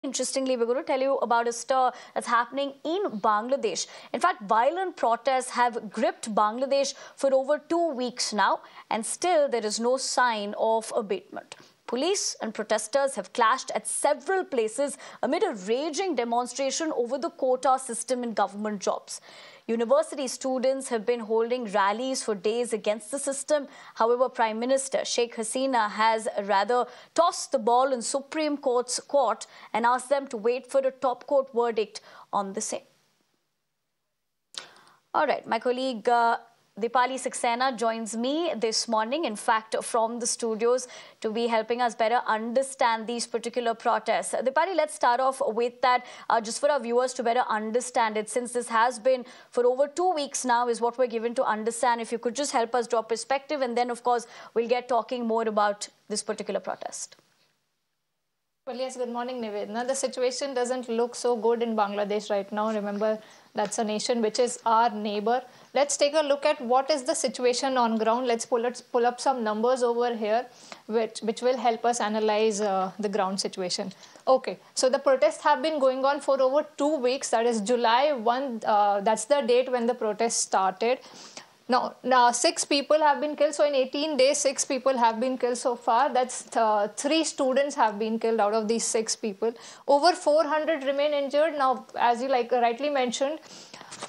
Interestingly, we're going to tell you about a stir that's happening in Bangladesh. In fact, violent protests have gripped Bangladesh for over 2 weeks now, and still there is no sign of abatement. Police and protesters have clashed at several places amid a raging demonstration over the quota system in government jobs. University students have been holding rallies for days against the system. However, Prime Minister Sheikh Hasina has rather tossed the ball in Supreme Court's court and asked them to wait for a top court verdict on the same. All right, my colleague Dipali Saxena joins me this morning, in fact, from the studios to be helping us better understand these particular protests. Dipali, let's start off with that, just for our viewers to better understand it, since this has been for over 2 weeks now, is what we're given to understand. If you could just help us draw perspective, and then, of course, we'll get talking more about this particular protest. Well, yes, good morning, Nivedna. The situation doesn't look so good in Bangladesh right now. Remember, that's a nation which is our neighbor. Let's take a look at what is the situation on ground. Let's pull up some numbers over here, which will help us analyze the ground situation. Okay, so the protests have been going on for over 2 weeks. That is July 1. That's the date when the protests started. Now 6 people have been killed. So in 18 days, 6 people have been killed so far. That's 3 students have been killed out of these 6 people. Over 400 remain injured. Now, as you rightly mentioned,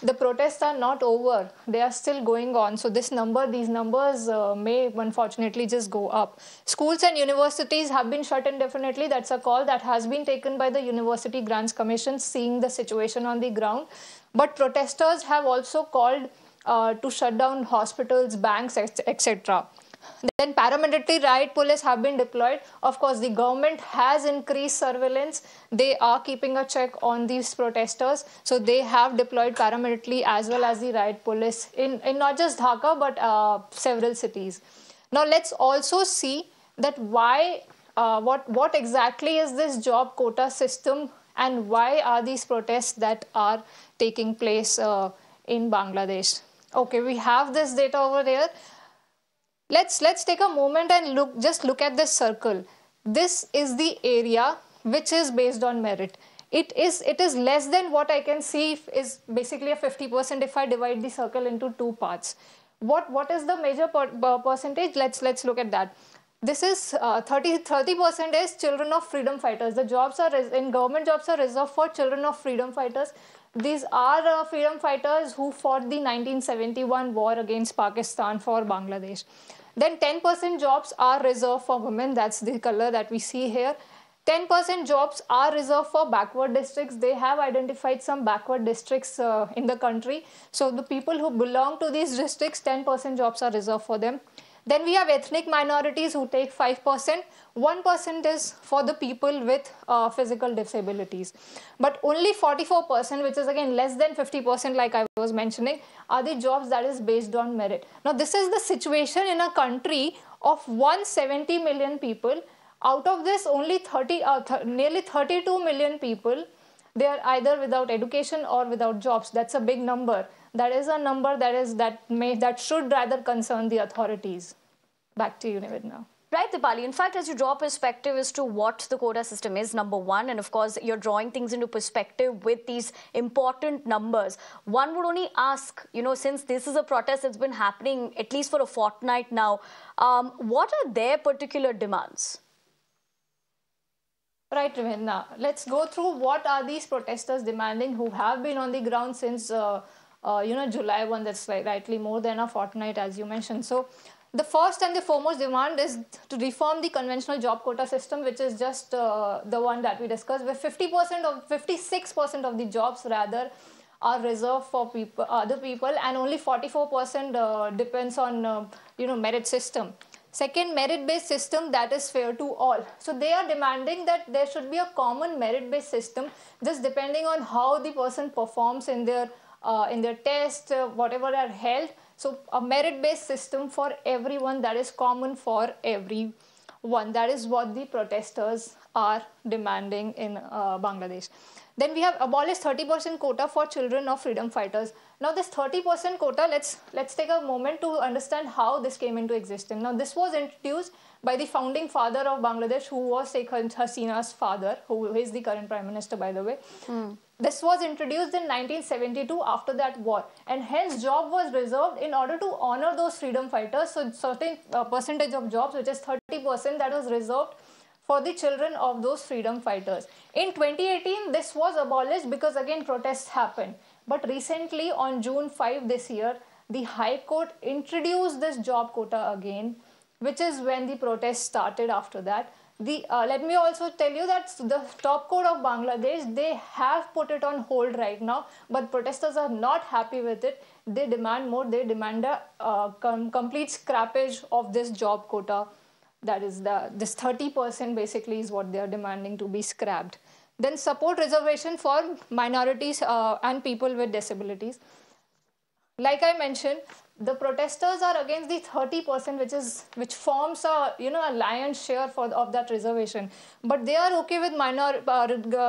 the protests are not over. They are still going on. So these numbers may unfortunately just go up. Schools and universities have been shut indefinitely. That's a call that has been taken by the University Grants Commission, seeing the situation on the ground. But protesters have also called to shut down hospitals, banks, etc. Then paramilitary riot police have been deployed. Of course, the government has increased surveillance. They are keeping a check on these protesters. So they have deployed paramilitary as well as the riot police in not just Dhaka, but several cities. Now, let's also see that what exactly is this job quota system, and why are these protests that are taking place in Bangladesh. Okay, we have this data over there. Let's take a moment and look at this circle. This is the area which is based on merit. It is less than what I can see is basically a 50% if I divide the circle into 2 parts. What is the major percentage? Let's look at that. This is 30% is children of freedom fighters. The jobs are in government jobs are reserved for children of freedom fighters. These are freedom fighters who fought the 1971 war against Pakistan for Bangladesh. Then 10% jobs are reserved for women. That's the color that we see here. 10% jobs are reserved for backward districts. They have identified some backward districts in the country. So the people who belong to these districts, 10% jobs are reserved for them. Then we have ethnic minorities who take 5%. 1% is for the people with physical disabilities. But only 44%, which is again less than 50% like I was mentioning, are the jobs that is based on merit. Now, this is the situation in a country of 170 million people. Out of this, only nearly 32 million people, they are either without education or without jobs. That's a big number. That is a number that should rather concern the authorities. Back to you, Nivedna. Right, Dipali. In fact, as you draw perspective as to what the quota system is, number one, and of course, you're drawing things into perspective with these important numbers. One would only ask, since this is a protest that's been happening at least for a fortnight now, what are their particular demands? Right, Nivedna. Let's go through what are these protesters demanding who have been on the ground since July 1. That's rightly more than a fortnight, as you mentioned. So the first and the foremost demand is to reform the conventional job quota system, which is just the one that we discussed, where 56% of the jobs rather are reserved for other people, and only 44% depends on merit system. Second, merit-based system that is fair to all. So they are demanding that there should be a common merit-based system, just depending on how the person performs in their test, whatever are held. So a merit-based system for everyone, that is common for everyone. That is what the protesters are demanding in Bangladesh. Then we have abolished 30% quota for children of freedom fighters. Now this 30% quota, let's take a moment to understand how this came into existence. Now this was introduced by the founding father of Bangladesh, who was Sheikh Hasina's father, who is the current Prime Minister, by the way. This was introduced in 1972 after that war, and hence job was reserved in order to honor those freedom fighters. So certain percentage of jobs, which is 30%, that was reserved for the children of those freedom fighters. In 2018, this was abolished because again protests happened. But recently on June 5 this year, the High Court introduced this job quota again, which is when the protests started after that. Let me also tell you that the top court of Bangladesh, they have put it on hold right now, but protesters are not happy with it. They demand more. They demand a complete scrappage of this job quota. That is this 30% basically is what they are demanding to be scrapped. Then support reservation for minorities and people with disabilities. Like I mentioned, the protesters are against the 30%, which forms a a lion's share of that reservation. But they are okay with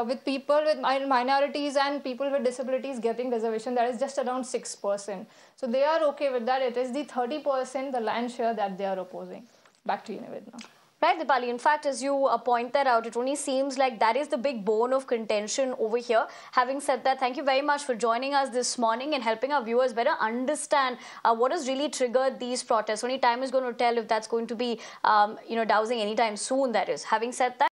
with people with minorities and people with disabilities getting reservation. That is just around 6%. So they are okay with that. It is the 30%, the lion's share, that they are opposing. Back to you, Nivedna. Right, Dipali. In fact, as you point that out, it only seems like that is the big bone of contention over here. Having said that, thank you very much for joining us this morning and helping our viewers better understand what has really triggered these protests. Only time is going to tell if that's going to be, dousing anytime soon, that is. Having said that,